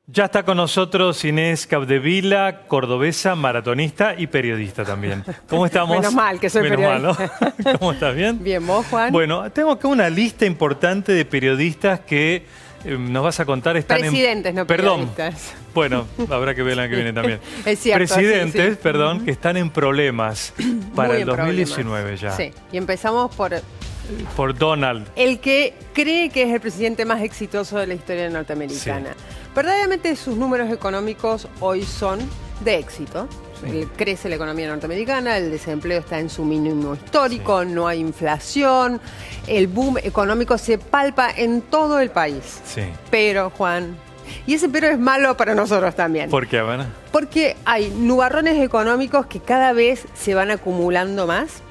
Ya está con nosotros Inés Capdevila, cordobesa, maratonista y periodista también. ¿Cómo estamos? Menos mal que soy periodista. Mal, ¿no? ¿Cómo estás? ¿Bien? Bien, ¿vos, Juan? Bueno, tengo acá una lista importante de periodistas que nos vas a contar. Están presidentes, no periodistas. Bueno, habrá que ver el año que viene también. Es cierto. Presidentes, sí. perdón, que están en problemas para el 2019 ya. Sí, y empezamos por Donald. El que cree que es el presidente más exitoso de la historia norteamericana. Sí. Verdaderamente sus números económicos hoy son de éxito. Sí. Crece la economía norteamericana, el desempleo está en su mínimo histórico, sí. No hay inflación, el boom económico se palpa en todo el país. Sí. Pero, Juan, y ese pero es malo para nosotros también. ¿Por qué, Habana? Porque hay nubarrones económicos que cada vez se van acumulando más.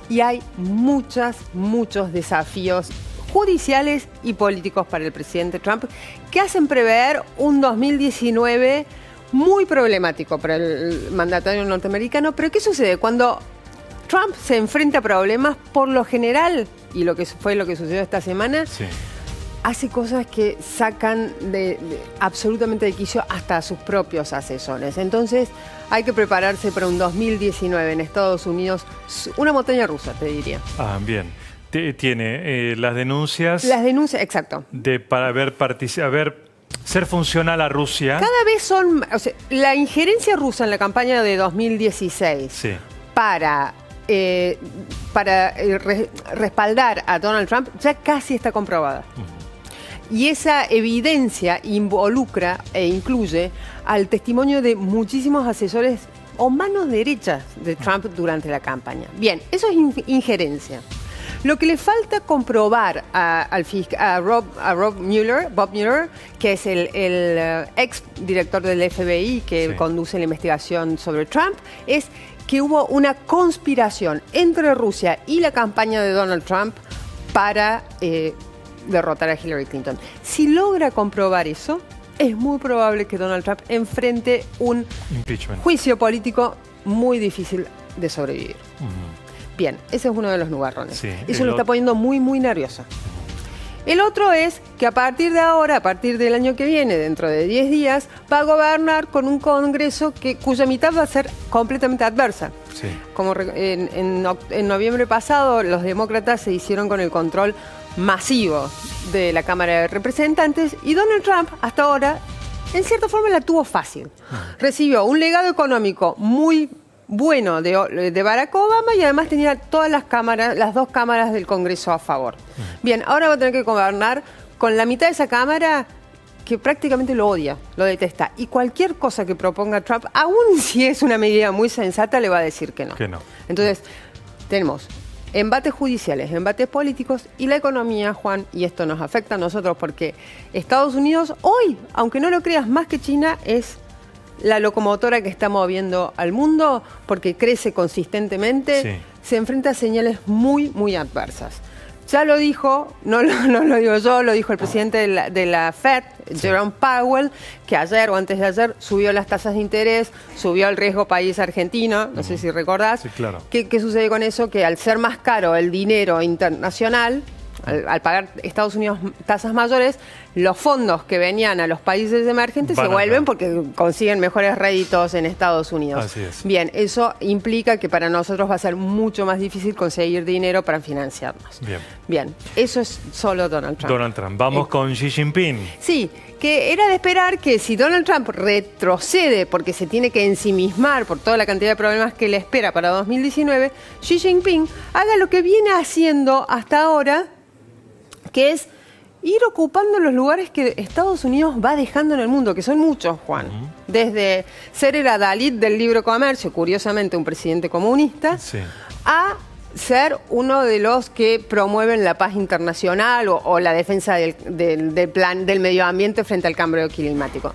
Y hay muchos desafíos judiciales y políticos para el presidente Trump que hacen prever un 2019 muy problemático para el mandatario norteamericano. Pero ¿qué sucede? Cuando Trump se enfrenta a problemas, por lo general, y lo que sucedió esta semana, sí, hace cosas que sacan absolutamente de quicio hasta a sus propios asesores. Entonces, hay que prepararse para un 2019 en Estados Unidos, una montaña rusa, te diría. Ah, bien. Tiene las denuncias... Las denuncias, exacto. Para ser funcional a Rusia. Cada vez son... O sea, la injerencia rusa en la campaña de 2016 sí, para respaldar a Donald Trump ya casi está comprobada. Y esa evidencia involucra e incluye al testimonio de muchísimos asesores o manos derechas de Trump durante la campaña. Bien, eso es injerencia. Lo que le falta comprobar a Bob Mueller, que es el ex director del FBI que sí, conduce la investigación sobre Trump, es que hubo una conspiración entre Rusia y la campaña de Donald Trump para derrotar a Hillary Clinton. Si logra comprobar eso, es muy probable que Donald Trump enfrente un juicio político muy difícil de sobrevivir. Bien, ese es uno de los nubarrones. Sí, eso lo está poniendo muy nervioso. El otro es que a partir de ahora, a partir del año que viene, dentro de 10 días, va a gobernar con un Congreso cuya mitad va a ser completamente adversa. Sí. Como en noviembre pasado, los demócratas se hicieron con el control masivo de la Cámara de Representantes y Donald Trump, hasta ahora, en cierta forma la tuvo fácil. Recibió un legado económico muy bueno de Barack Obama y además tenía todas las dos cámaras del Congreso a favor. Bien, ahora va a tener que gobernar con la mitad de esa cámara que prácticamente lo odia, lo detesta. Y cualquier cosa que proponga Trump, aun si es una medida muy sensata, le va a decir que no. Que no. Entonces, tenemos embates judiciales, embates políticos y la economía, Juan, y esto nos afecta a nosotros porque Estados Unidos hoy, aunque no lo creas, más que China, es la locomotora que está moviendo al mundo porque crece consistentemente, sí, se enfrenta a señales muy adversas. Ya lo dijo, no lo digo yo, lo dijo el presidente de la Fed, sí, Jerome Powell, que ayer o antes de ayer subió las tasas de interés, subió el riesgo país argentino, no sé si recordás. Sí, claro. ¿Qué sucede con eso? Que al ser más caro el dinero internacional, al pagar Estados Unidos tasas mayores, los fondos que venían a los países emergentes se vuelven porque consiguen mejores réditos en Estados Unidos. Así es. Bien, eso implica que para nosotros va a ser mucho más difícil conseguir dinero para financiarnos. Bien, eso es solo Donald Trump. Donald Trump. Vamos con Xi Jinping. Sí, que era de esperar que si Donald Trump retrocede porque se tiene que ensimismar por toda la cantidad de problemas que le espera para 2019, Xi Jinping haga lo que viene haciendo hasta ahora, que es ir ocupando los lugares que Estados Unidos va dejando en el mundo, que son muchos, Juan. Desde ser el adalid del libre comercio, curiosamente un presidente comunista, sí, a ser uno de los que promueven la paz internacional o la defensa del medio ambiente frente al cambio climático.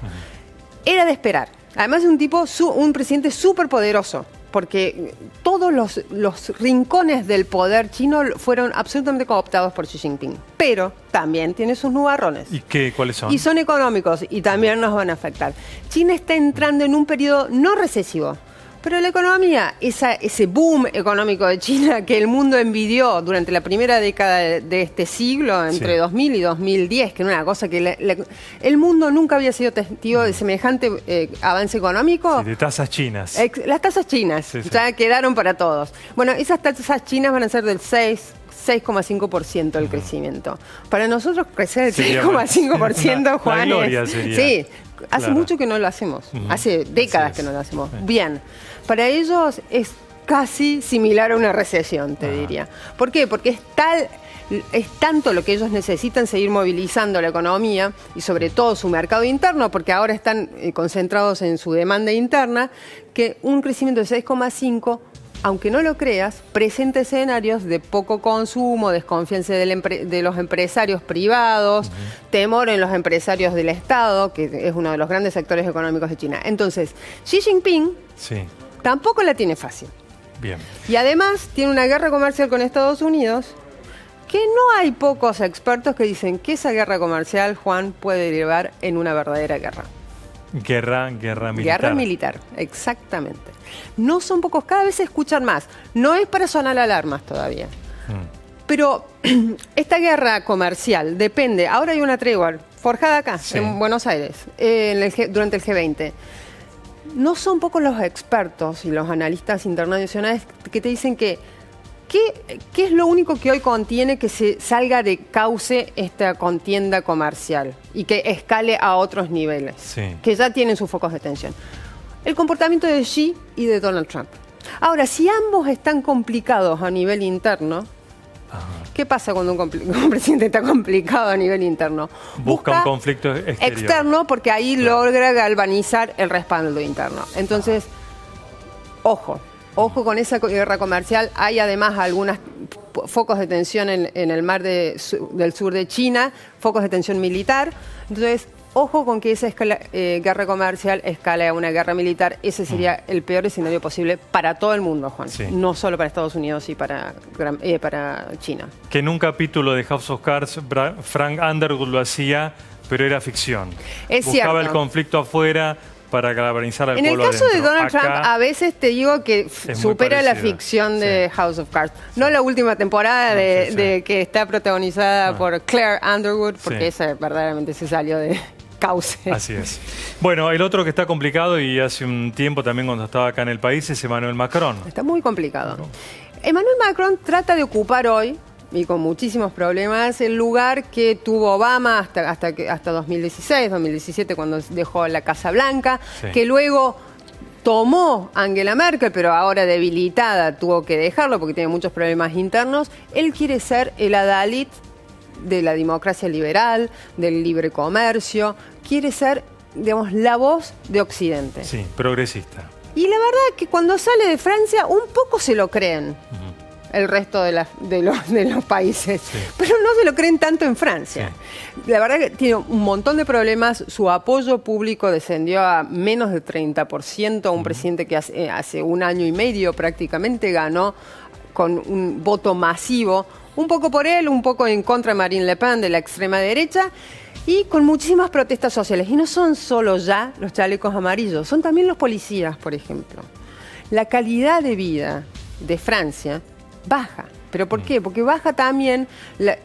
Era de esperar. Además es un presidente súper poderoso, porque todos los rincones del poder chino fueron absolutamente cooptados por Xi Jinping. Pero también tiene sus nubarrones. ¿Y cuáles son? Y son económicos y también nos van a afectar. China está entrando en un periodo no recesivo, Pero la economía, ese boom económico de China que el mundo envidió durante la primera década de este siglo, entre 2000 y 2010, que era una cosa que el mundo nunca había sido testigo de semejante avance económico. Sí, de tasas chinas. Las tasas chinas ya quedaron para todos. Bueno, esas tasas chinas van a ser del 6,5% el crecimiento. Para nosotros crecer el 6,5%, Juan, la gloria sería. Sí, hace mucho que no lo hacemos. Hace décadas que no lo hacemos. Bien, para ellos es casi similar a una recesión, te diría. ¿Por qué? Porque es tanto lo que ellos necesitan seguir movilizando la economía y sobre todo su mercado interno, porque ahora están concentrados en su demanda interna, que un crecimiento de 6,5%, aunque no lo creas, presenta escenarios de poco consumo, desconfianza de los empresarios privados, temor en los empresarios del Estado, que es uno de los grandes sectores económicos de China. Entonces, Xi Jinping tampoco la tiene fácil. Bien. Y además tiene una guerra comercial con Estados Unidos, que no hay pocos expertos que dicen que esa guerra comercial, Juan, puede derivar en una verdadera guerra. Guerra militar. Guerra militar, exactamente. No son pocos, cada vez se escuchan más. No es para sonar alarmas todavía. Pero esta guerra comercial depende. Ahora hay una tregua forjada acá, en Buenos Aires, durante el G20. No son pocos los expertos y los analistas internacionales que te dicen que ¿qué es lo único que hoy contiene que se salga de cauce esta contienda comercial y que escale a otros niveles, que ya tienen sus focos de tensión? El comportamiento de Xi y de Donald Trump. Ahora, si ambos están complicados a nivel interno, ¿qué pasa cuando un presidente está complicado a nivel interno? Busca un conflicto externo porque ahí logra galvanizar el respaldo interno. Entonces, ojo con esa guerra comercial. Hay además algunos focos de tensión en el mar del sur de China, focos de tensión militar. Entonces, ojo con que esa guerra comercial escale a una guerra militar. Ese sería el peor escenario posible para todo el mundo, Juan. No solo para Estados Unidos y para China. Que en un capítulo de House of Cards, Frank Underwood lo hacía, pero era ficción. Buscaba el conflicto afuera para galvanizar al pueblo adentro. En el caso de Donald Trump, a veces te digo que supera la ficción de House of Cards. No la última temporada de que está protagonizada por Claire Underwood, porque esa verdaderamente se salió de cauce. Así es. Bueno, el otro que está complicado, y hace un tiempo también cuando estaba acá en el país, es Emmanuel Macron. Está muy complicado. Emmanuel Macron trata de ocupar hoy, y con muchísimos problemas, el lugar que tuvo Obama hasta 2016, 2017, cuando dejó la Casa Blanca, que luego tomó Angela Merkel, pero ahora debilitada tuvo que dejarlo porque tiene muchos problemas internos. Él quiere ser el adalid de la democracia liberal, del libre comercio, quiere ser, digamos, la voz de Occidente. Sí, progresista. Y la verdad es que cuando sale de Francia un poco se lo creen. El resto de los países, pero no se lo creen tanto en Francia. La verdad que tiene un montón de problemas, su apoyo público descendió a menos del 30%, un presidente que hace un año y medio prácticamente ganó con un voto masivo, un poco por él, un poco en contra de Marine Le Pen, de la extrema derecha, y con muchísimas protestas sociales. Y no son solo ya los chalecos amarillos, son también los policías, por ejemplo. La calidad de vida de Francia baja. ¿Pero por qué? Porque baja también la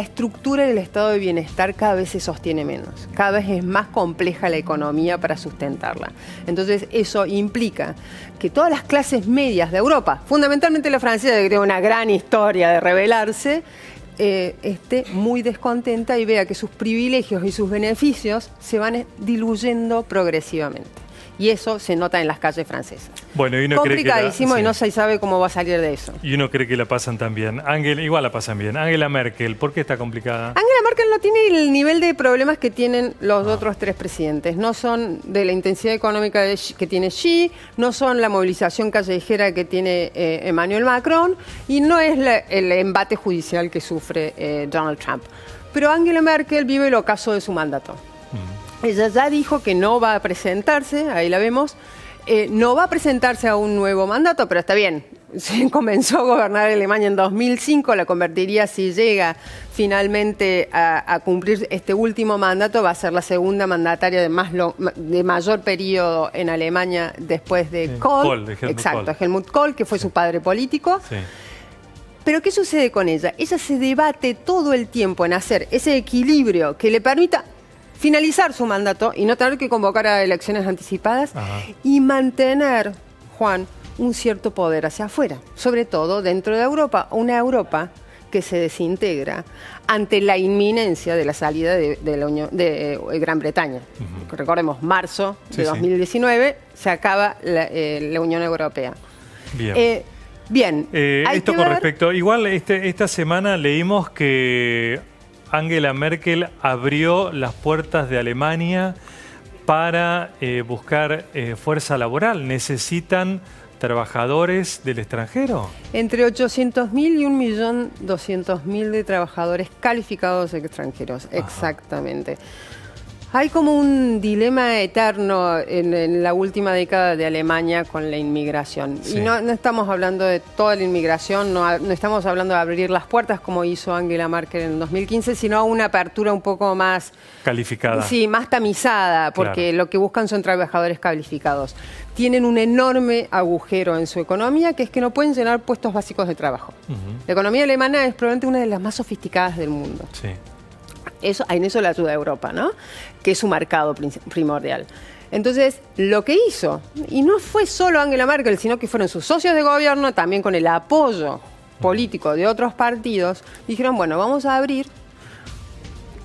estructura del estado de bienestar, cada vez se sostiene menos. Cada vez es más compleja la economía para sustentarla. Entonces eso implica que todas las clases medias de Europa, fundamentalmente la francesa, que tiene una gran historia de rebelarse, esté muy descontenta y vea que sus privilegios y sus beneficios se van diluyendo progresivamente. Y eso se nota en las calles francesas. Bueno, y uno complicadísimo, y no se sabe cómo va a salir de eso. Y uno cree que la pasan tan bien. Igual la pasan bien. Angela Merkel, ¿por qué está complicada? Angela Merkel no tiene el nivel de problemas que tienen los otros tres presidentes. No son de la intensidad económica que tiene Xi, no son la movilización callejera que tiene Emmanuel Macron, y no es el embate judicial que sufre Donald Trump. Pero Angela Merkel vive el ocaso de su mandato. Ella ya dijo que no va a presentarse, ahí la vemos, no va a presentarse a un nuevo mandato, pero está bien, comenzó a gobernar Alemania en 2005, la convertiría si llega finalmente a cumplir este último mandato, va a ser la segunda mandataria de mayor periodo en Alemania después de Kohl. Exacto, Helmut Kohl, que fue su padre político. Sí. Pero ¿qué sucede con ella? Ella se debate todo el tiempo en hacer ese equilibrio que le permita finalizar su mandato y no tener que convocar a elecciones anticipadas. Ajá. Y mantener, Juan, un cierto poder hacia afuera, sobre todo dentro de Europa, una Europa que se desintegra ante la inminencia de la salida de Gran Bretaña. Uh-huh. Recordemos, marzo de 2019 se acaba la Unión Europea. Bien. Bien. Esto con respecto, igual esta semana leímos que Angela Merkel abrió las puertas de Alemania para buscar fuerza laboral. ¿Necesitan trabajadores del extranjero? Entre 800.000 y 1.200.000 de trabajadores calificados extranjeros. Ajá. Exactamente. Hay como un dilema eterno en la última década de Alemania con la inmigración. Sí. Y no estamos hablando de toda la inmigración, no estamos hablando de abrir las puertas como hizo Angela Merkel en 2015, sino una apertura un poco más calificada. Sí, más tamizada, porque lo que buscan son trabajadores calificados. Tienen un enorme agujero en su economía, que es que no pueden llenar puestos básicos de trabajo. Uh-huh. La economía alemana es probablemente una de las más sofisticadas del mundo. Sí. En eso la ayuda a Europa, ¿no? Que es su mercado primordial. Entonces, lo que hizo, y no fue solo Angela Merkel, sino que fueron sus socios de gobierno, también con el apoyo político de otros partidos, dijeron, bueno, vamos a abrir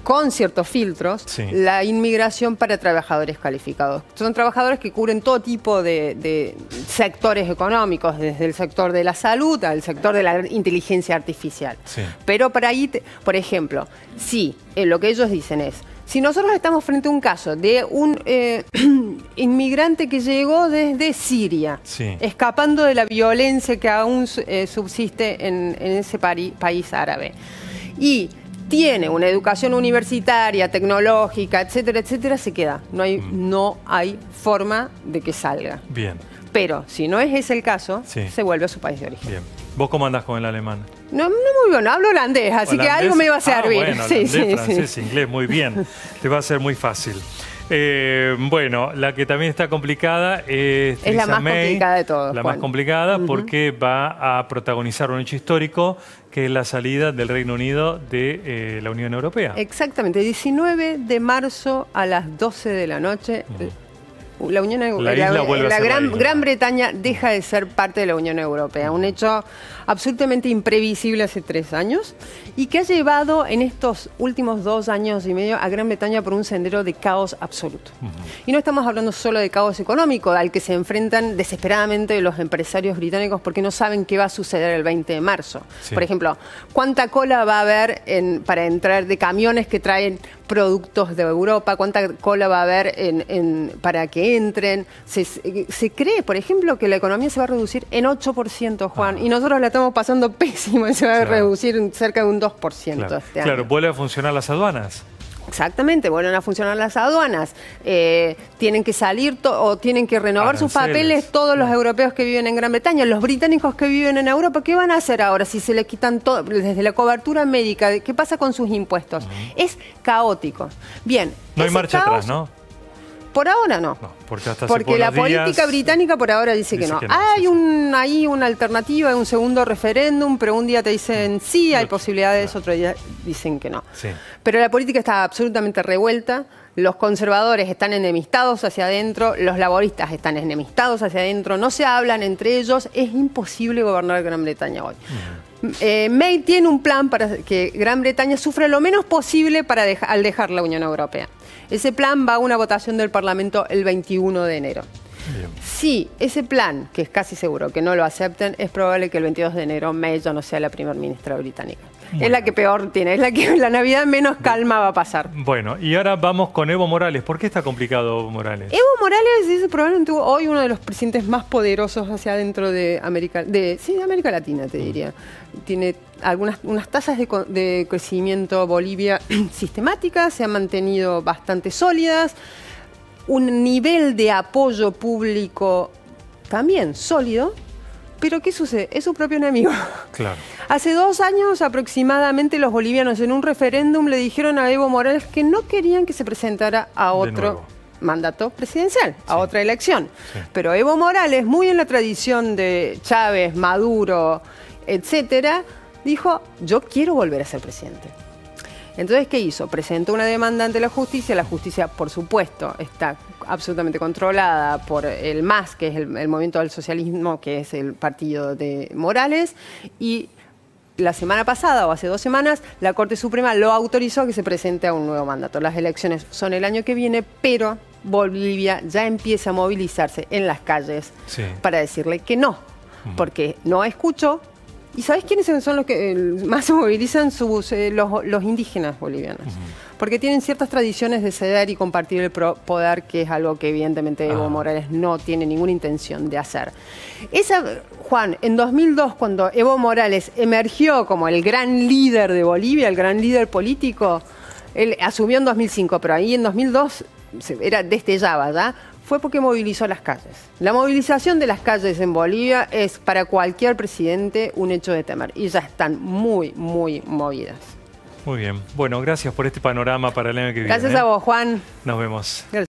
con ciertos filtros, la inmigración para trabajadores calificados. Son trabajadores que cubren todo tipo de sectores económicos, desde el sector de la salud al sector de la inteligencia artificial. Sí. Pero para ahí, por ejemplo, lo que ellos dicen es, si nosotros estamos frente a un caso de un inmigrante que llegó desde Siria, escapando de la violencia que aún subsiste en ese país árabe, y tiene una educación universitaria, tecnológica, etcétera, etcétera, se queda. No hay forma de que salga. Bien. Pero si no es ese el caso, se vuelve a su país de origen. Bien. ¿Vos cómo andás con el alemán? No muy bien, hablo holandés, así que algo me va a servir. Bueno, holandés, francés, inglés, muy bien. Te va a ser muy fácil. Bueno, la que también está complicada es la más complicada de todos. La más complicada porque va a protagonizar un hecho histórico que es la salida del Reino Unido de la Unión Europea. Exactamente, 19 de marzo a las 12 de la noche. Gran Bretaña deja de ser parte de la Unión Europea, un hecho absolutamente imprevisible hace 3 años y que ha llevado en estos últimos 2 años y medio a Gran Bretaña por un sendero de caos absoluto. Y no estamos hablando solo de caos económico, al que se enfrentan desesperadamente los empresarios británicos porque no saben qué va a suceder el 20 de marzo. Por ejemplo, ¿cuánta cola va a haber para entrar de camiones que traen productos de Europa? ¿Cuánta cola va a haber para que entren? Se cree, por ejemplo, que la economía se va a reducir en 8%, Juan, y nosotros la estamos pasando pésimo y se va a reducir en cerca de un 2% este año. Claro, ¿vuelven a funcionar las aduanas? Exactamente, vuelven a funcionar las aduanas. Tienen que salir o tienen que renovar sus papeles todos los europeos que viven en Gran Bretaña. Los británicos que viven en Europa, ¿qué van a hacer ahora si se les quitan todo, desde la cobertura médica? ¿Qué pasa con sus impuestos? Es caótico. Bien. No hay marcha atrás, ¿no? Por ahora no. Porque la política británica por ahora dice que no. Hay una alternativa, hay un segundo referéndum, pero un día te dicen sí, hay posibilidades, otro día dicen que no. Sí. Pero la política está absolutamente revuelta. Los conservadores están enemistados hacia adentro, los laboristas están enemistados hacia adentro, no se hablan entre ellos, es imposible gobernar Gran Bretaña hoy. May tiene un plan para que Gran Bretaña sufra lo menos posible al dejar la Unión Europea. Ese plan va a una votación del Parlamento el 21 de enero. Bien. Si ese plan, que es casi seguro que no lo acepten, es probable que el 22 de enero May ya no sea la primer ministra británica. Bueno. Es la que peor tiene, es la que la Navidad menos calma va a pasar. Bueno, y ahora vamos con Evo Morales. ¿Por qué está complicado Evo Morales? Evo Morales es probablemente hoy uno de los presidentes más poderosos hacia adentro de América Latina, te diría. Tiene unas tasas de crecimiento Bolivia sistemáticas, se han mantenido bastante sólidas, un nivel de apoyo público también sólido, Pero ¿qué sucede? Es su propio enemigo. Claro. Hace 2 años aproximadamente los bolivianos en un referéndum le dijeron a Evo Morales que no querían que se presentara a otro mandato presidencial, a otra elección. Sí. Pero Evo Morales, muy en la tradición de Chávez, Maduro, etcétera, dijo, yo quiero volver a ser presidente. Entonces, ¿qué hizo? Presentó una demanda ante la justicia, por supuesto, está absolutamente controlada por el MAS, que es el Movimiento del Socialismo, que es el partido de Morales, y la semana pasada, o hace 2 semanas, la Corte Suprema lo autorizó a que se presente a un nuevo mandato. Las elecciones son el año que viene, pero Bolivia ya empieza a movilizarse en las calles para decirle que no, porque no escuchó. ¿Y sabés quiénes son los que más se movilizan? Los indígenas bolivianos. Porque tienen ciertas tradiciones de ceder y compartir el poder, que es algo que evidentemente Evo Morales no tiene ninguna intención de hacer. Juan, en 2002, cuando Evo Morales emergió como el gran líder de Bolivia, el gran líder político, él asumió en 2005, pero ahí en 2002 destellaba, ¿ya? Fue porque movilizó las calles. La movilización de las calles en Bolivia es para cualquier presidente un hecho de temer. Y ya están muy, muy movidas. Muy bien. Bueno, gracias por este panorama para el año que viene. Gracias a vos, Juan. Nos vemos. Gracias.